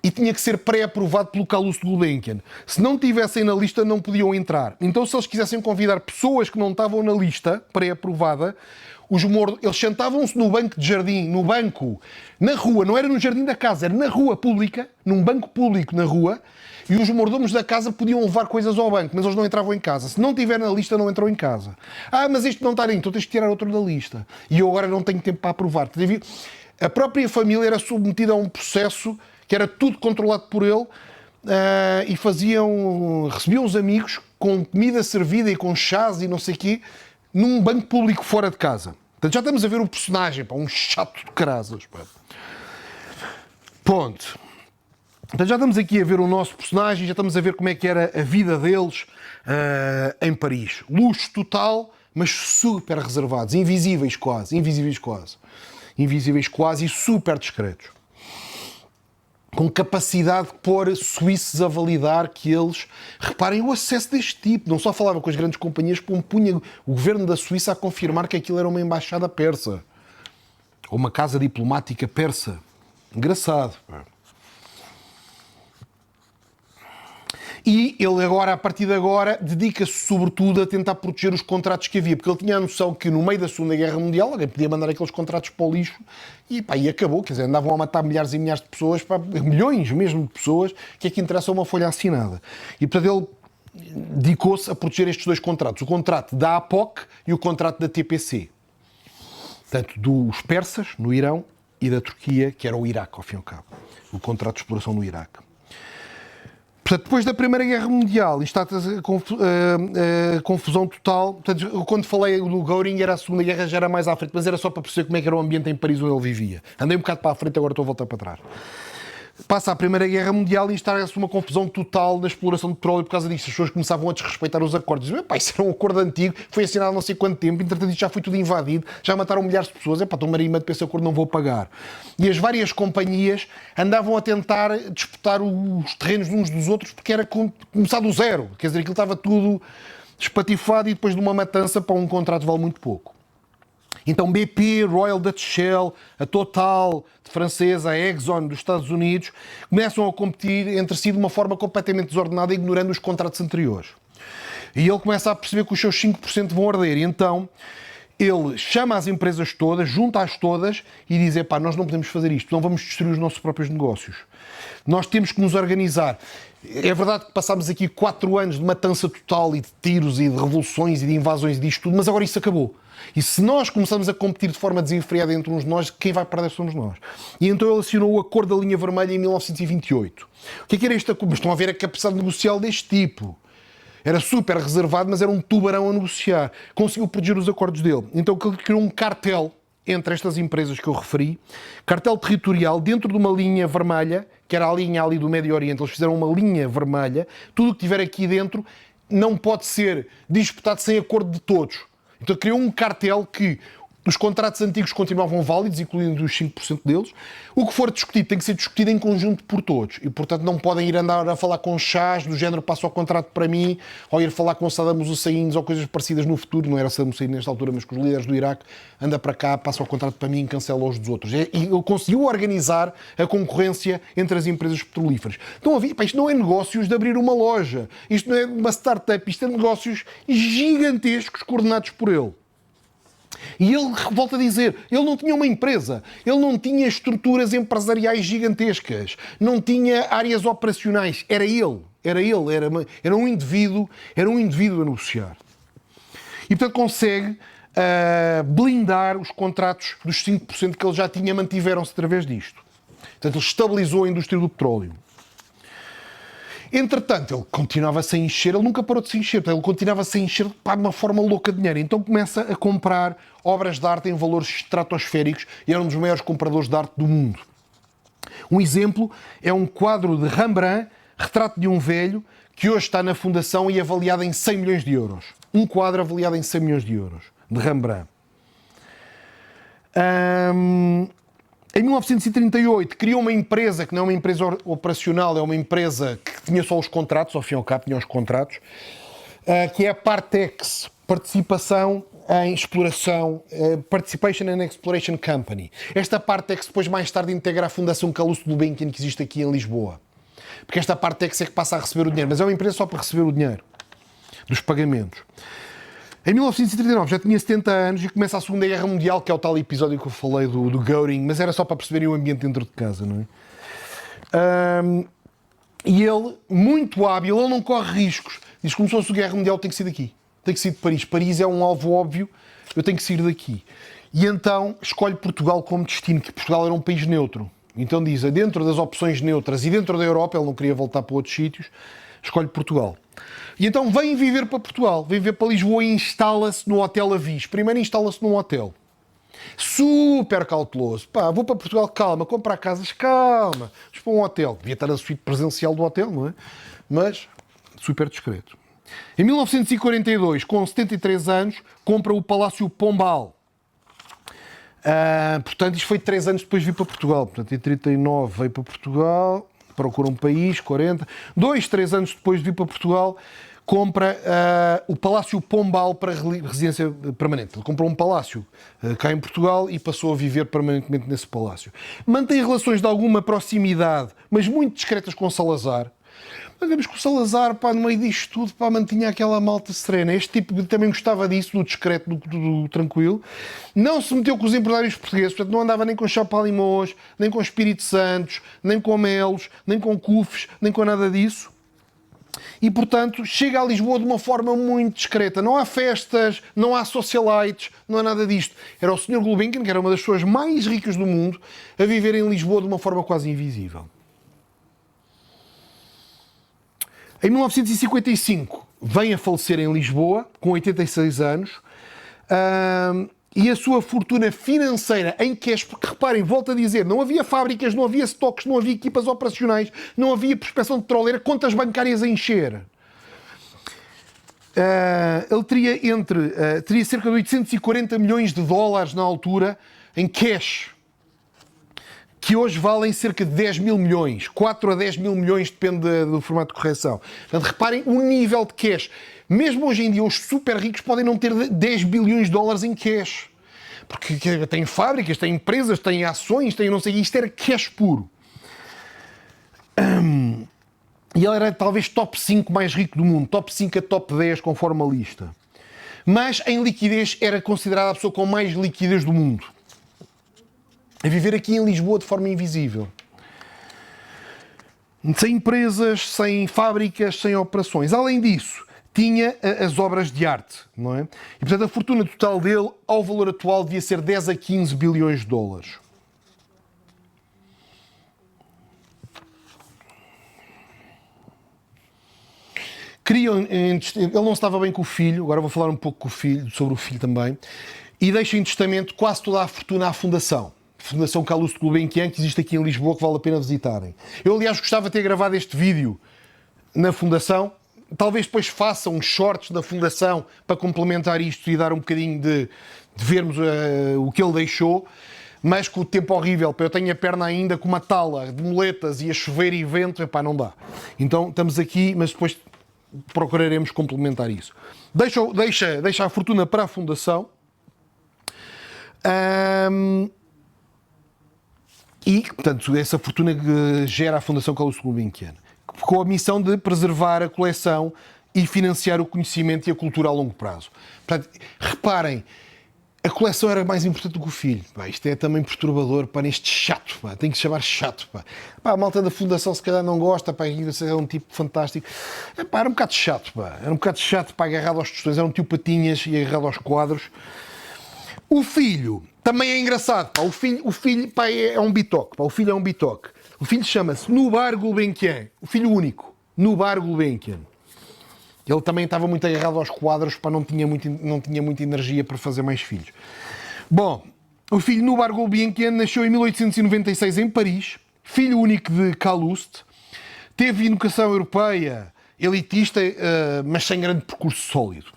e tinha que ser pré-aprovado pelo Calouste Gulbenkian. Se não tivessem na lista, não podiam entrar. Então, se eles quisessem convidar pessoas que não estavam na lista pré-aprovada, eles sentavam-se no banco de jardim, no banco, na rua, não era no jardim da casa, era na rua pública, num banco público na rua, e os mordomos da casa podiam levar coisas ao banco, mas eles não entravam em casa. Se não estiver na lista, não entram em casa. Ah, mas isto não está ali, então tens de tirar outro da lista. E eu agora não tenho tempo para aprovar. A própria família era submetida a um processo que era tudo controlado por ele, e recebiam os amigos com comida servida e com chás e não sei o quê, num banco público fora de casa. Portanto, já estamos a ver o personagem, pá, um chato de carazas. Pá. Ponto. Então já estamos aqui a ver o nosso personagem, já estamos a ver como é que era a vida deles em Paris. Luxo total, mas super reservados, invisíveis quase e super discretos. Com capacidade de pôr suíços a validar que eles... Reparem o acesso deste tipo. Não só falava com as grandes companhias, como punha o governo da Suíça a confirmar que aquilo era uma embaixada persa. Ou uma casa diplomática persa. Engraçado. E ele agora, a partir de agora, dedica-se sobretudo a tentar proteger os contratos que havia, porque ele tinha a noção que no meio da Segunda Guerra Mundial alguém podia mandar aqueles contratos para o lixo e acabou, quer dizer, andavam a matar milhares e milhares de pessoas, milhões mesmo de pessoas, que é que interessa uma folha assinada. E portanto ele dedicou-se a proteger estes dois contratos, o contrato da APOC e o contrato da TPC. Portanto, dos persas, no Irão, e da Turquia, que era o Iraque, ao fim e ao cabo. O contrato de exploração no Iraque. Portanto, depois da Primeira Guerra Mundial, isto está a confusão total. Portanto, quando falei do Göring, era a Segunda Guerra, já era mais à frente, mas era só para perceber como é que era o ambiente em Paris onde ele vivia. Andei um bocado para a frente, agora estou a voltar para trás. Passa a Primeira Guerra Mundial e instala-se uma confusão total na exploração de petróleo por causa disto. As pessoas começavam a desrespeitar os acordos. Diziam, isso era um acordo antigo, foi assinado há não sei quanto tempo, entretanto isto já foi tudo invadido, já mataram milhares de pessoas, estou marimando para esse acordo, não vou pagar. E as várias companhias andavam a tentar disputar os terrenos de uns dos outros porque era começar do zero. Quer dizer, aquilo estava tudo espatifado e depois de uma matança para um contrato vale muito pouco. Então BP, Royal Dutch Shell, a Total, de francesa, a Exxon, dos Estados Unidos, começam a competir entre si de uma forma completamente desordenada, ignorando os contratos anteriores. E ele começa a perceber que os seus 5% vão arder. E então ele chama as empresas todas, junta-as todas e diz, nós não podemos fazer isto, não vamos destruir os nossos próprios negócios. Nós temos que nos organizar. É verdade que passámos aqui 4 anos de matança total e de tiros e de revoluções e de invasões e disto tudo, mas agora isso acabou. E se nós começamos a competir de forma desenfreada entre uns de nós, quem vai perder somos nós. E então ele assinou o Acordo da Linha Vermelha em 1928. O que era este acordo? Estão a ver a capacidade negocial deste tipo. Era super reservado, mas era um tubarão a negociar. Conseguiu proteger os acordos dele. Então ele criou um cartel entre estas empresas que eu referi, cartel territorial dentro de uma linha vermelha, que era a linha ali do Médio Oriente. Eles fizeram uma linha vermelha. Tudo o que tiver aqui dentro não pode ser disputado sem acordo de todos. Então criou um cartel que os contratos antigos continuavam válidos, incluindo os 5% deles. O que for discutido tem que ser discutido em conjunto por todos. E, portanto, não podem ir andar a falar com chás do género passa o contrato para mim, ou ir falar com Saddam Hussein ou coisas parecidas no futuro. Não era Saddam Hussein nesta altura, mas com os líderes do Iraque. Anda para cá, passa o contrato para mim e cancela os dos outros. E ele conseguiu organizar a concorrência entre as empresas petrolíferas. Então, isto não é negócios de abrir uma loja. Isto não é uma startup. Isto é negócios gigantescos coordenados por ele. E ele, volta a dizer, ele não tinha uma empresa, ele não tinha estruturas empresariais gigantescas, não tinha áreas operacionais, era um indivíduo a negociar. E portanto consegue blindar os contratos dos 5% que ele já tinha, mantiveram-se através disto. Portanto, ele estabilizou a indústria do petróleo. Entretanto, ele continuava-se a encher, ele nunca parou de se encher, ele continuava-se a encher de uma forma louca de dinheiro. Então começa a comprar obras de arte em valores estratosféricos e era um dos maiores compradores de arte do mundo. Um exemplo é um quadro de Rembrandt, Retrato de um Velho, que hoje está na Fundação e avaliado em 100 milhões de euros. Um quadro avaliado em 100 milhões de euros, de Rembrandt. Em 1938 criou uma empresa que não é uma empresa operacional, é uma empresa que tinha só os contratos, ao fim e ao cabo tinha os contratos, que é a Partex, Participação em Exploração, Participation and Exploration Company. Esta Partex depois mais tarde integra a Fundação Calouste Gulbenkian que existe aqui em Lisboa. Porque esta Partex é que passa a receber o dinheiro, mas é uma empresa só para receber o dinheiro dos pagamentos. Em 1939 já tinha 70 anos e começa a Segunda Guerra Mundial, que é o tal episódio que eu falei do Göring, mas era só para perceberem o ambiente dentro de casa, não é? E ele, muito hábil, ele não corre riscos. Diz que começou a Segunda Guerra Mundial, tem que sair daqui. Tem que sair de Paris. Paris é um alvo óbvio, eu tenho que sair daqui. E então escolhe Portugal como destino, que Portugal era um país neutro. Então diz, dentro das opções neutras e dentro da Europa, ele não queria voltar para outros sítios, escolhe Portugal. E então vem viver para Portugal, vem viver para Lisboa e instala-se no Hotel Avis. Primeiro instala-se num hotel. Super cauteloso. Pá, vou para Portugal, calma, comprar casas, calma. Vamos para um hotel. Devia estar na suíte presencial do hotel, não é? Mas super discreto. Em 1942, com 73 anos, compra o Palácio Pombal. Portanto, isto foi 3 anos depois de vir para Portugal. Portanto, em 39 veio para Portugal, procura um país, 40. 3 anos depois de vir para Portugal, compra o Palácio Pombal para residência permanente. Ele comprou um palácio cá em Portugal e passou a viver permanentemente nesse palácio. Mantém relações de alguma proximidade, mas muito discretas com Salazar. Mas vemos que o Salazar, pá, no meio disto tudo, pá, mantinha aquela malta serena. Este tipo também gostava disso, do discreto, do tranquilo. Não se meteu com os empresários portugueses, portanto não andava nem com Chapalimós, nem com Espírito Santos, nem com Melos, nem com Cufes, nem com nada disso. E, portanto, chega a Lisboa de uma forma muito discreta. Não há festas, não há socialites, não há nada disto. Era o Sr. Gulbenkian, que era uma das pessoas mais ricas do mundo, a viver em Lisboa de uma forma quase invisível. Em 1955, vem a falecer em Lisboa, com 86 anos, e a sua fortuna financeira em cash, porque reparem, volto a dizer, não havia fábricas, não havia estoques, não havia equipas operacionais, não havia prospecção de petroleira, contas bancárias a encher. Ele teria cerca de 840 milhões de dólares na altura em cash, que hoje valem cerca de 10 mil milhões. 4 a 10 mil milhões, depende do formato de correção. Portanto, reparem o nível de cash. Mesmo hoje em dia, os super ricos podem não ter 10 bilhões de dólares em cash. Porque têm fábricas, têm empresas, têm ações, têm não sei... Isto era cash puro. E ele era talvez top 5 mais rico do mundo. Top 5 a top 10, conforme a lista. Mas, em liquidez, era considerada a pessoa com mais liquidez do mundo. A viver aqui em Lisboa de forma invisível. Sem empresas, sem fábricas, sem operações. Além disso, tinha as obras de arte, não é? E, portanto, a fortuna total dele, ao valor atual, devia ser 10 a 15 bilhões de dólares. Ele não estava bem com o filho, agora vou falar um pouco com o filho, sobre o filho também, e deixa em testamento quase toda a fortuna à fundação. Fundação Calouste Gulbenkian, que existe aqui em Lisboa, que vale a pena visitarem. Eu, aliás, gostava de ter gravado este vídeo na Fundação. Talvez depois faça uns shorts da Fundação para complementar isto e dar um bocadinho de vermos o que ele deixou. Mas com o tempo horrível, eu tenho a perna ainda com uma tala de muletas e a chover e vento, epá, não dá. Então estamos aqui, mas depois procuraremos complementar isso. Deixa a fortuna para a Fundação. E, portanto, essa fortuna que gera a Fundação Calouste Gulbenkian, com a missão de preservar a coleção e financiar o conhecimento e a cultura a longo prazo. Portanto, reparem, a coleção era mais importante do que o filho. Pá, isto é também perturbador, pá, neste chato, pá, tem que se chamar chato. Pá. Pá, a malta da Fundação se calhar não gosta, pá, é um tipo fantástico. Pá, era um bocado chato, pá, era um bocado chato, pá, agarrado aos tostões, era um tio Patinhas e agarrado aos quadros. O filho também é engraçado, pá. O filho pá, é um bitoque, pá. O filho é um bitoque. O filho chama-se Nubar Gulbenkian, o filho único, Nubar Gulbenkian. Ele também estava muito agarrado aos quadros, pá, não tinha muita energia para fazer mais filhos. Bom, o filho Nubar Gulbenkian nasceu em 1896 em Paris, filho único de Calouste, teve educação europeia, elitista, mas sem grande percurso sólido.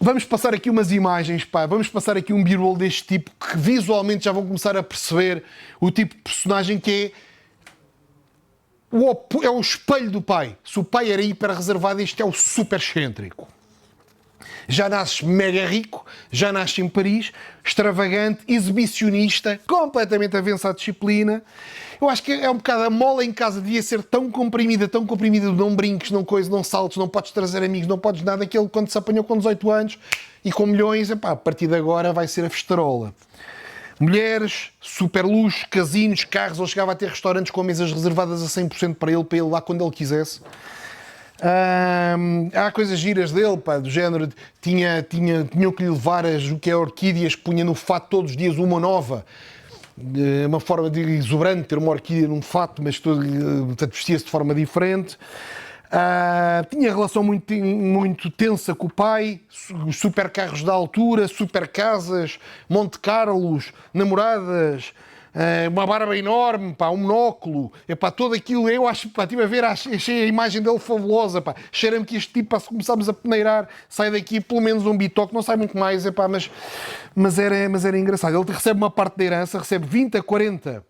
Vamos passar aqui umas imagens, pá. Vamos passar aqui um b-roll deste tipo, que visualmente já vão começar a perceber o tipo de personagem que é o espelho do pai. Se o pai era hiper reservado, este é o super excêntrico. Já nasce mega rico, já nasce em Paris, extravagante, exibicionista, completamente avançado à disciplina. Eu acho que é um bocado a mola em casa, devia ser tão comprimida, não brinques, não coisa, não saltes, não podes trazer amigos, não podes nada, aquele quando se apanhou com 18 anos e com milhões, epá, a partir de agora vai ser a festarola. Mulheres, super luxo, casinos, carros, ele chegava a ter restaurantes com mesas reservadas a 100% para ele lá quando ele quisesse. Há coisas giras dele, pá, do género, tinham que lhe levar as orquídeas que punha no fato todos os dias, uma nova. Uma forma de exuberante ter uma orquídea num fato, mas portanto, vestia-se de forma diferente. Tinha relação muito tensa com o pai, os supercarros da altura, super casas, Monte Carlos, namoradas, uma barba enorme, pá, um monóculo, epá, tudo aquilo, eu acho, pá, estive a ver, achei a imagem dele fabulosa, pá, cheira-me que este tipo, pá, se começarmos a peneirar, sai daqui pelo menos um bitoque, não sai muito mais, epá, mas era engraçado. Ele recebe uma parte da herança, recebe 20 a 40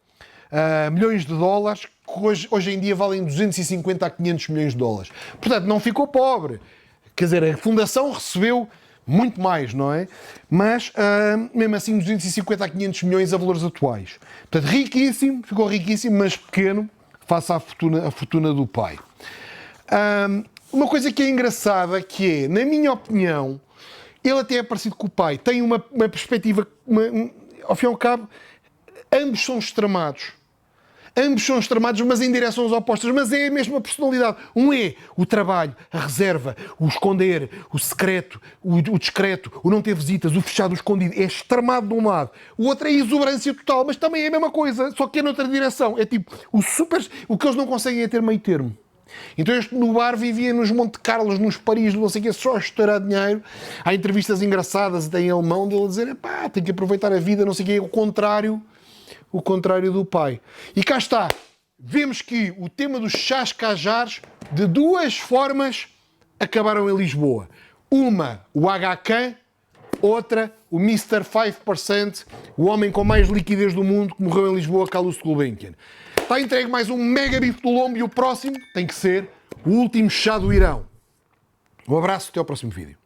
milhões de dólares, que hoje em dia valem 250 a 500 milhões de dólares. Portanto, não ficou pobre. Quer dizer, a fundação recebeu muito mais, não é? Mas, mesmo assim, 250 a 500 milhões a valores atuais. Portanto, riquíssimo, ficou riquíssimo, mas pequeno, face à fortuna do pai. Uma coisa que é engraçada, que é, na minha opinião, ele até é parecido com o pai. Tem uma perspectiva, ao fim e ao cabo, ambos são extremados. Ambos são extremados, mas em direções opostas. Mas é a mesma personalidade. Um é o trabalho, a reserva, o esconder, o secreto, o discreto, o não ter visitas, o fechado, o escondido. É extremado de um lado. O outro é exuberância total, mas também é a mesma coisa, só que é noutra direção. É tipo, o que eles não conseguem é ter meio termo. Então este no bar vivia nos Monte Carlos, nos Paris, não sei o quê, só a estourar dinheiro. Há entrevistas engraçadas em alemão dele a dizer, pá, tem que aproveitar a vida, não sei o quê, o contrário do pai. E cá está, vemos que o tema dos chás cajares, de duas formas, acabaram em Lisboa. Uma, o HK, outra, o Mr. 5%, o homem com mais liquidez do mundo, que morreu em Lisboa, Carlos Gulbenkian. Está entregue mais um mega bife do lombo e o próximo tem que ser o último chá do Irão. Um abraço, até ao próximo vídeo.